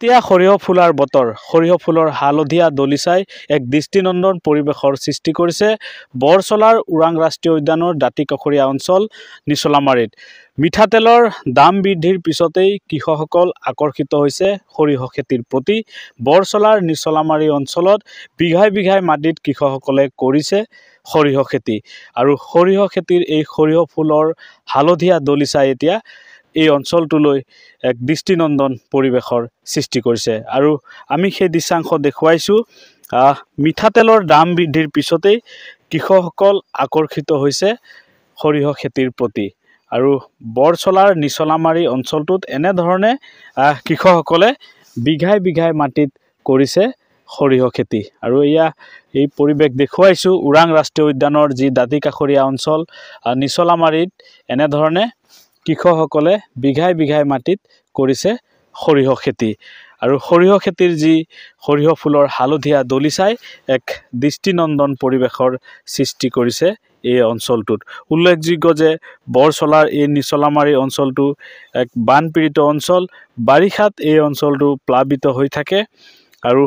এতিয়া সৰিয়হ ফুলাৰ বতৰ সৰিয়হ ফুলৰ হালধীয়া দলিচাই এক দৃষ্টিনন্দন পৰিৱেশৰ সৃষ্টি কৰিছে বৰচলাৰ ওৰাং ৰাষ্ট্ৰীয় উদ্যানৰ দাঁতিকাষৰীয়া অঞ্চল নিচলামাৰীত মিঠাতেলৰ দাম বৃদ্ধিৰ পিছতেই কৃষকসকল আকৰ্ষিত হৈছে সৰিয়হ খেতিৰ প্ৰতি বৰচলাৰ নিচলামাৰী অঞ্চলত বিঘাই বিঘাই মাটিত কৃষকসকলে কৰিছে সৰিয়হ খেতি আৰু সৰিয়হ খেতিৰ এই সৰিয়হ ফুলৰ হালধীয়া দলিচাই এতিয়া এই অঞ্চলটোলৈ এক দৃষ্টিনন্দন পৰিৱেশৰ সৃষ্টি কৰিছে আৰু আমি সেই দৃশ্যাংশ দেখুৱাইছোঁ মিঠাতেলৰ দাম বৃদ্ধিৰ পিছতেই কৃষকসকল আকৰ্ষিত হৈছে সৰিয়হ খেতিৰ প্ৰতি আৰু বৰচলাৰ নিচলামাৰী অঞ্চলটোত এনেধৰণে কৃষকসকলে বিঘাই বিঘাই মাটিত কৰিছে সৰিয়হ খেতি আৰু এই পৰিৱেশ দেখুৱাইছোঁ ওৰাং ৰাষ্ট্ৰীয় উদ্যানৰ যি দাঁতিকাষৰীয়া অঞ্চল নিচলামাৰীত এনেধৰণে কৃষকসকলে বিঘাই বিঘাই মাটিত কৰিছে সৰিয়হ খেতি আৰু সৰিয়হ খেতিৰ যি সৰিয়হ ফুলৰ হালধীয়া দলিচাই এক দৃষ্টিনন্দন পৰিৱেশৰ সৃষ্টি কৰিছে এই অঞ্চলটোত উল্লেখযোগ্য যে বৰচলাৰ এই নিচলামাৰী অঞ্চলটো এক বানপীড়িত অঞ্চল বাৰিষাত এই অঞ্চলটো প্লাবিত হৈ থাকে আৰু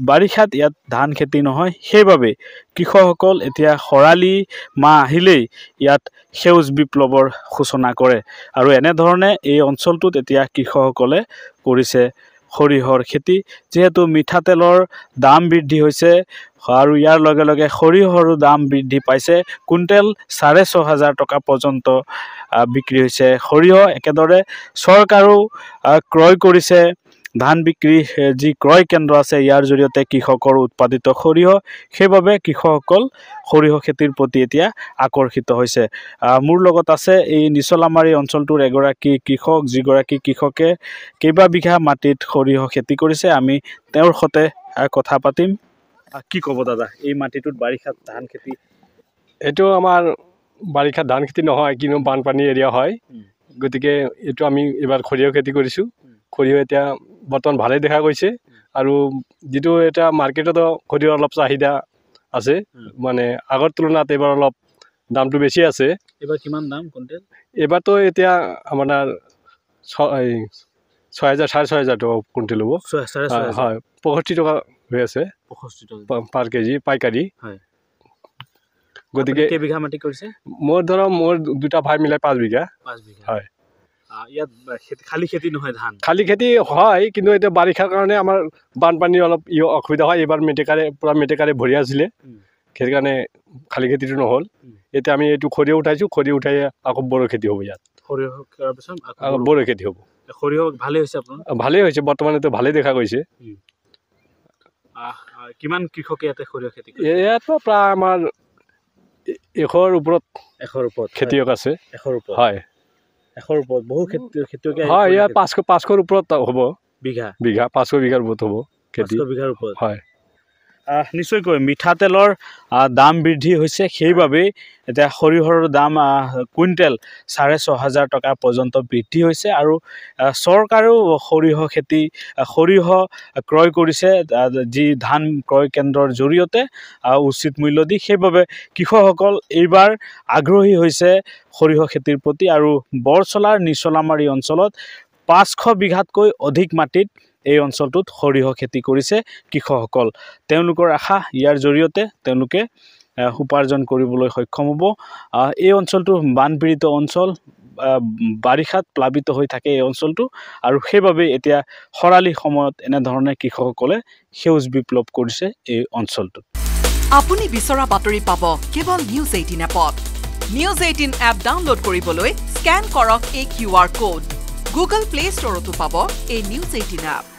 বাৰিষাত ইয়াত ধান খেতি নহয় সেইবাবে কৃষকসকল এতিয়া খৰালি মাহ আহিলেই ইয়াত সেউজ বিপ্লৱৰ সূচনা কৰে আৰু এনেধৰণে এই অঞ্চলটোত এতিয়া কৃষকসকলে কৰিছে সৰিয়হৰ খেতি যেহেতু মিঠাতেলৰ দাম বৃদ্ধি হৈছে আৰু ইয়াৰ লগে লগে সৰিয়হৰো দাম বৃদ্ধি পাইছে কুইণ্টেল 6,500 টকা পৰ্যন্ত বিক্ৰী হৈছে সৰিয়হ একেদৰে চৰকাৰেও ক্ৰয় কৰিছে ধান বিক্ৰী যি ক্ৰয় কেন্দ্ৰ আছে ইয়াৰ জৰিয়তে কৃষকৰ উৎপাদিত সৰিয়হ সেইবাবে কৃষকসকল সৰিয়হ খেতিৰ প্ৰতি এতিয়া আকৰ্ষিত হৈছে মোৰ লগত আছে এই নিচলামাৰী অঞ্চলটোৰ এগৰাকী কৃষক যিগৰাকী কৃষকে কেইবা বিঘা মাটিত সৰিয়হ খেতি কৰিছে আমি তেওঁৰ সৈতে কথা পাতিম কি ক'ব দাদা এই মাটিটোত বাৰিষাত ধান খেতি এইটো আমাৰ বাৰিষাত ধান খেতি নহয় কিন্তু বানপানী এৰিয়া হয় গতিকে এইটো আমি এবাৰ সৰিয়হ খেতি কৰিছোঁ সৰিয়হ এতিয়া বৰ্তমান ভালেই দেখা গৈছে আৰু যিটো এটা মাৰ্কেটতো সৰিয়হ অলপ চাহিদা আছে মানে আগৰ তুলনাত এবাৰ অলপ দামটো বেছি আছে এবাৰ কিমান দাম কুইণ্টেল এবাৰতো এতিয়া আপোনাৰ 6,000 6,500 টকা কুইণ্টেল হ'ব হয় 65 টকা হৈ আছে 65 টকা পাৰ কেজি পাইকাৰী হয় গতিকে কেইবিঘা মাটি কৰিছে মোৰ দুটা ভাই মিলাই 5 বিঘা হয় ইয়াত খালি খেতি নহয় ধান খালি খেতি হয় কিন্তু এতিয়া বাৰিষাৰ কাৰণে আমাৰ বানপানীৰ অলপ অসুবিধা হয় এবাৰ মেটেকাৰে ভৰি আছিলে সেইকাৰণে খালি খেতিটো নহ'ল এতিয়া আমি এইটো সৰিয়হ উঠাইছোঁ সৰিয়হ উঠাই আকৌ বড়ো খেতি হ'ব ইয়াত সৰিয়হ কৰাৰ পিছত আকৌ বড়ো খেতি হ'ব সৰিয়হ ভালেই হৈছে আপোনাৰ ভালেই হৈছে বৰ্তমান এইটো ভালেই দেখা গৈছে কিমান কৃষকে ইয়াতে সৰিয়হ খেতি ইয়াতো প্ৰায় আমাৰ 100ৰ ওপৰত খেতিয়ক আছে 100ৰ ওপৰত হয় 100ৰ ওপৰত বহু খেতিয়ক হয় ইয়াত 500ৰ ওপৰত হ'ব বিঘা 500 বিঘাৰ ওপৰত হ'ব খেতি 500 বিঘাৰ ওপৰত হয় নিশ্চয়কৈ মিঠাতেলৰ দাম বৃদ্ধি হৈছে সেইবাবেই এতিয়া সৰিয়হৰ দাম কুইণ্টেল 6,500 টকা পৰ্যন্ত বৃদ্ধি হৈছে আৰু চৰকাৰেও সৰিয়হ ক্ৰয় কৰিছে যি ধান ক্ৰয় কেন্দ্ৰৰ জৰিয়তে উচিত মূল্য দি সেইবাবে কৃষকসকল এইবাৰ আগ্ৰহী হৈছে সৰিয়হ খেতিৰ প্ৰতি আৰু বৰচলাৰ নিচলামাৰী অঞ্চলত 500 বিঘাতকৈ অধিক মাটিত এই অঞ্চলটোত সৰিয়হ খেতি কৰিছে কৃষকসকল তেওঁলোকৰ আশা ইয়াৰ জৰিয়তে তেওঁলোকে উপাৰ্জন কৰিবলৈ সক্ষম হ'ব এই অঞ্চলটো বানপীড়িত অঞ্চল বাৰিষাত প্লাবিত হৈ থাকে এই অঞ্চলটো আৰু সেইবাবে এতিয়া খৰালি সময়ত এনেধৰণে কৃষকসকলে সেউজ বিপ্লৱ কৰিছে এই অঞ্চলটোত আপুনি বিচৰা বাতৰি পাব কেৱল নিউজ 18 এপত নিউজ 18 এপ ডাউনলোড কৰিবলৈ স্ক্যান কৰক এই QR কোড গুগল প্লে ষ্টৰতো পাব এই নিউজ 18 এপ